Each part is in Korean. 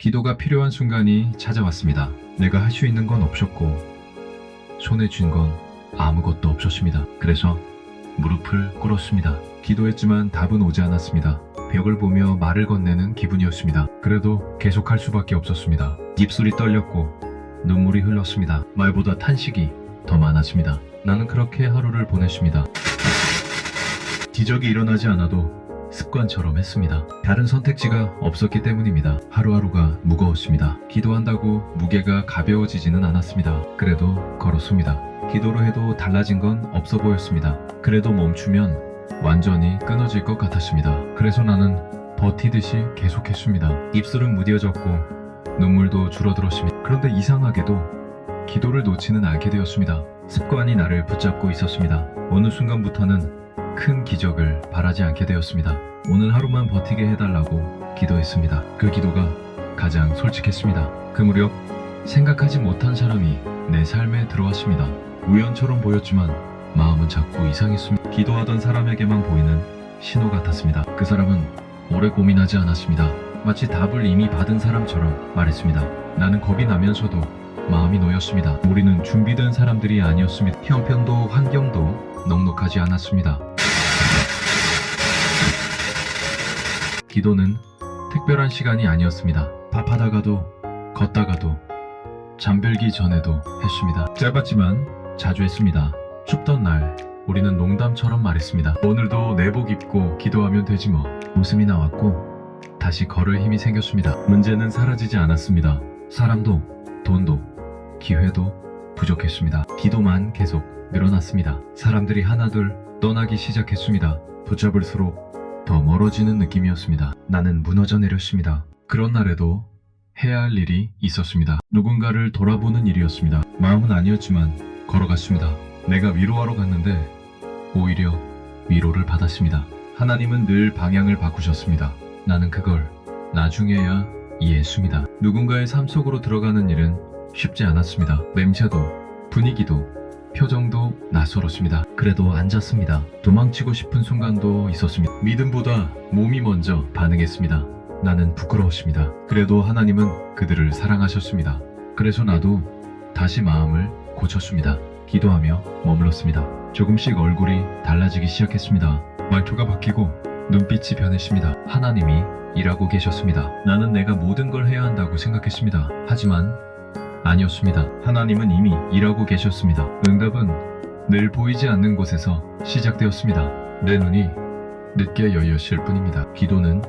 기도가 필요한 순간이 찾아왔습니다. 내가 할 수 있는 건 없었고 손에 쥔 건 아무것도 없었습니다. 그래서 무릎을 꿇었습니다. 기도했지만 답은 오지 않았습니다. 벽을 보며 말을 건네는 기분이었습니다. 그래도 계속할 수밖에 없었습니다. 입술이 떨렸고 눈물이 흘렀습니다. 말보다 탄식이 더 많았습니다. 나는 그렇게 하루를 보냈습니다. 기적이 일어나지 않아도 습관처럼 했습니다. 다른 선택지가 없었기 때문입니다. 하루하루가 무거웠습니다. 기도한다고 무게가 가벼워지지는 않았습니다. 그래도 걸었습니다. 기도로 해도 달라진 건 없어 보였습니다. 그래도 멈추면 완전히 끊어질 것 같았습니다. 그래서 나는 버티듯이 계속했습니다. 입술은 무뎌졌고 눈물도 줄어들었습니다. 그런데 이상하게도 기도를 놓지는 않게 되었습니다. 습관이 나를 붙잡고 있었습니다. 어느 순간부터는 큰 기적을 바라지 않게 되었습니다. 오늘 하루만 버티게 해달라고 기도했습니다. 그 기도가 가장 솔직했습니다. 그 무렵 생각하지 못한 사람이 내 삶에 들어왔습니다. 우연처럼 보였지만 마음은 자꾸 이상했습니다. 기도하던 사람에게만 보이는 신호 같았습니다. 그 사람은 오래 고민하지 않았습니다. 마치 답을 이미 받은 사람처럼 말했습니다. 나는 겁이 나면서도 마음이 놓였습니다. 우리는 준비된 사람들이 아니었습니다. 형편도 환경도 넉넉하지 않았습니다. 기도는 특별한 시간이 아니었습니다. 밥하다가도 걷다가도 잠들기 전에도 했습니다. 짧았지만 자주 했습니다. 춥던 날 우리는 농담처럼 말했습니다. 오늘도 내복 입고 기도하면 되지 뭐. 웃음이 나왔고 다시 걸을 힘이 생겼습니다. 문제는 사라지지 않았습니다. 사람도 돈도 기회도 부족했습니다. 기도만 계속 늘어났습니다. 사람들이 하나둘 떠나기 시작했습니다. 붙잡을수록 더 멀어지는 느낌이었습니다. 나는 무너져 내렸습니다. 그런 날에도 해야 할 일이 있었습니다. 누군가를 돌아보는 일이었습니다. 마음은 아니었지만 걸어갔습니다. 내가 위로하러 갔는데 오히려 위로를 받았습니다. 하나님은 늘 방향을 바꾸셨습니다. 나는 그걸 나중에야 이해했습니다. 누군가의 삶 속으로 들어가는 일은 쉽지 않았습니다. 냄새도 분위기도 표정도 낯설었습니다. 그래도 앉았습니다. 도망치고 싶은 순간도 있었습니다. 믿음보다 몸이 먼저 반응했습니다. 나는 부끄러웠습니다. 그래도 하나님은 그들을 사랑하셨습니다. 그래서 나도 다시 마음을 고쳤습니다. 기도하며 머물렀습니다. 조금씩 얼굴이 달라지기 시작했습니다. 말투가 바뀌고 눈빛이 변했습니다. 하나님이 일하고 계셨습니다. 나는 내가 모든 걸 해야 한다고 생각했습니다. 하지만 아니었습니다. 하나님은 이미 일하고 계셨습니다. 응답은 늘 보이지 않는 곳에서 시작되었습니다. 내 눈이 늦게 열렸을 뿐입니다. 기도는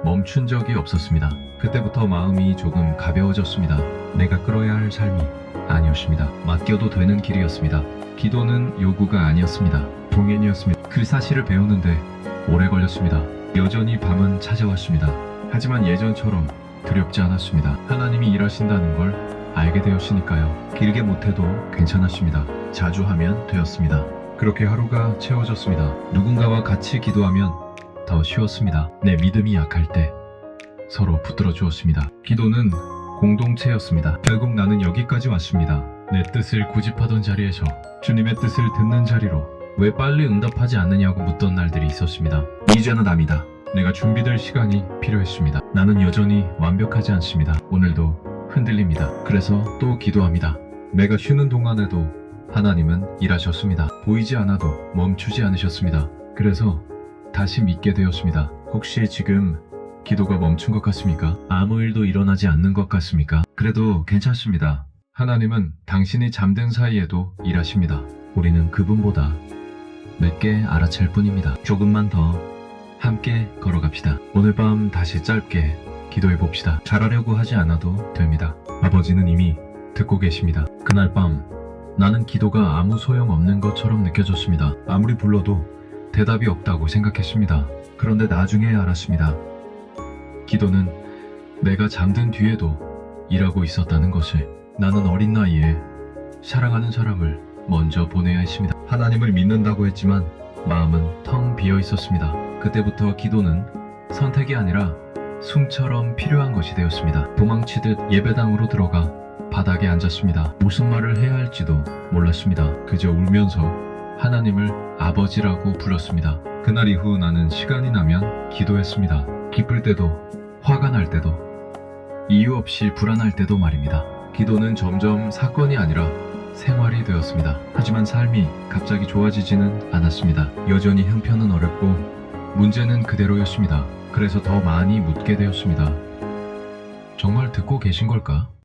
멈춘 적이 없었습니다. 그때부터 마음이 조금 가벼워졌습니다. 내가 끌어야 할 삶이 아니었습니다. 맡겨도 되는 길이었습니다. 기도는 요구가 아니었습니다. 동행이었습니다. 그 사실을 배우는데 오래 걸렸습니다. 여전히 밤은 찾아왔습니다. 하지만 예전처럼 두렵지 않았습니다. 하나님이 일하신다는 걸 알게 되었으니까요. 길게 못해도 괜찮았습니다. 자주 하면 되었습니다. 그렇게 하루가 채워졌습니다. 누군가와 같이 기도하면 더 쉬웠습니다. 내 믿음이 약할 때 서로 붙들어 주었습니다. 기도는 공동체였습니다. 결국 나는 여기까지 왔습니다. 내 뜻을 고집하던 자리에서 주님의 뜻을 듣는 자리로. 왜 빨리 응답하지 않느냐고 묻던 날들이 있었습니다. 이제는 압니다. 내가 준비될 시간이 필요했습니다. 나는 여전히 완벽하지 않습니다. 오늘도 흔들립니다. 그래서 또 기도합니다. 내가 쉬는 동안에도 하나님은 일하셨습니다. 보이지 않아도 멈추지 않으셨습니다. 그래서 다시 믿게 되었습니다. 혹시 지금 기도가 멈춘 것 같습니까? 아무 일도 일어나지 않는 것 같습니까? 그래도 괜찮습니다. 하나님은 당신이 잠든 사이에도 일하십니다. 우리는 그분보다 늦게 알아챌 뿐입니다. 조금만 더 함께 걸어갑시다. 오늘 밤 다시 짧게 기도해 봅시다. 잘하려고 하지 않아도 됩니다. 아버지는 이미 듣고 계십니다. 그날 밤 나는 기도가 아무 소용없는 것처럼 느껴졌습니다. 아무리 불러도 대답이 없다고 생각했습니다. 그런데 나중에 알았습니다. 기도는 내가 잠든 뒤에도 일하고 있었다는 것을. 나는 어린 나이에 사랑하는 사람을 먼저 보내야 했습니다. 하나님을 믿는다고 했지만 마음은 텅 비어 있었습니다. 그때부터 기도는 선택이 아니라 숨처럼 필요한 것이 되었습니다. 도망치듯 예배당으로 들어가 바닥에 앉았습니다. 무슨 말을 해야 할지도 몰랐습니다. 그저 울면서 하나님을 아버지라고 불렀습니다. 그날 이후 나는 시간이 나면 기도했습니다. 기쁠 때도 화가 날 때도 이유 없이 불안할 때도 말입니다. 기도는 점점 사건이 아니라 생활이 되었습니다. 하지만 삶이 갑자기 좋아지지는 않았습니다. 여전히 형편은 어렵고 문제는 그대로였습니다. 그래서 더 많이 묻게 되었습니다. 정말 듣고 계신 걸까?